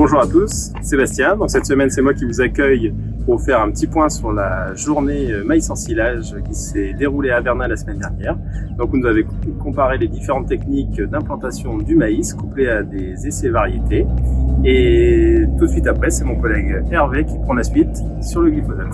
Bonjour à tous, Sébastien. Donc cette semaine, c'est moi qui vous accueille pour faire un petit point sur la journée maïs en silage qui s'est déroulée à Vernin la semaine dernière. Donc vous nous avez comparé les différentes techniques d'implantation du maïs couplées à des essais variétés. Et tout de suite après, c'est mon collègue Hervé qui prend la suite sur le glyphosate.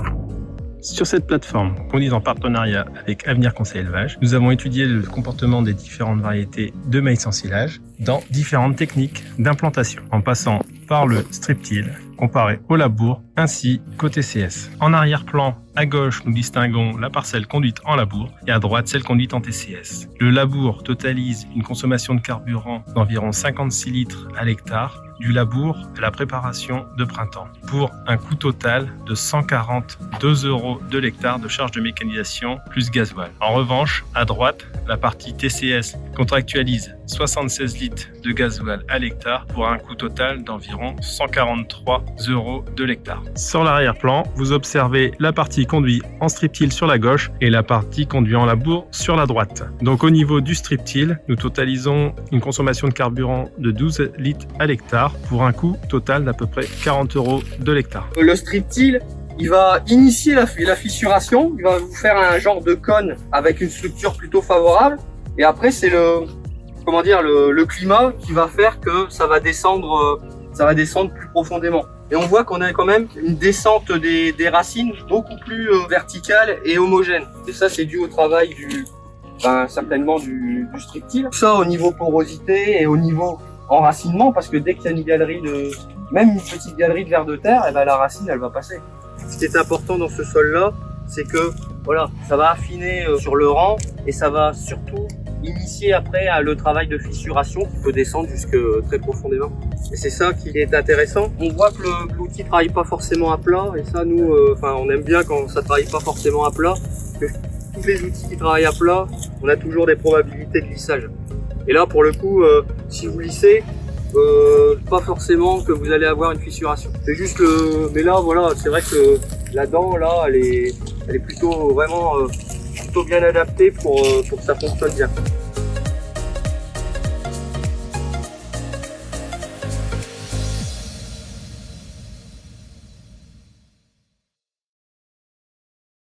Sur cette plateforme, conduite en partenariat avec Avenir Conseil Élevage, nous avons étudié le comportement des différentes variétés de maïs en silage dans différentes techniques d'implantation, en passant par le strip-till, comparé au labour, ainsi qu'au TCS. En arrière-plan, à gauche, nous distinguons la parcelle conduite en labour et à droite, celle conduite en TCS. Le labour totalise une consommation de carburant d'environ 56 litres à l'hectare, du labour à la préparation de printemps, pour un coût total de 142 € de l'hectare de charge de mécanisation plus gasoil. En revanche, à droite, la partie TCS contractualise 76 litres de gasoil à l'hectare pour un coût total d'environ 143 € de l'hectare. Sur l'arrière-plan, vous observez la partie conduite en strip-till sur la gauche et la partie conduite en labour sur la droite. Donc au niveau du strip-till, nous totalisons une consommation de carburant de 12 litres à l'hectare pour un coût total d'à peu près 40 € de l'hectare. Le strip-till, il va initier la fissuration, il va vous faire un genre de cône avec une structure plutôt favorable. Et après, c'est le climat qui va faire que ça va descendre plus profondément. Et on voit qu'on a quand même une descente des racines beaucoup plus verticale et homogène. Et ça, c'est dû au travail certainement du strip-till. Tout ça au niveau porosité et au niveau enracinement, parce que dès qu'il y a une galerie même une petite galerie de vers de terre, et ben la racine, elle va passer. Ce qui est important dans ce sol-là, c'est que voilà, ça va affiner sur le rang et ça va surtout initier après le travail de fissuration qui peut descendre jusque très profondément. Et c'est ça qui est intéressant. On voit que l'outil travaille pas forcément à plat, et ça nous, on aime bien quand ça travaille pas forcément à plat, parce que tous les outils qui travaillent à plat, on a toujours des probabilités de glissage. Et là, pour le coup, si vous lissez, pas forcément que vous allez avoir une fissuration. C'est juste mais là, voilà, c'est vrai que la dent, là, elle est plutôt vraiment plutôt bien adaptée pour que ça fonctionne bien.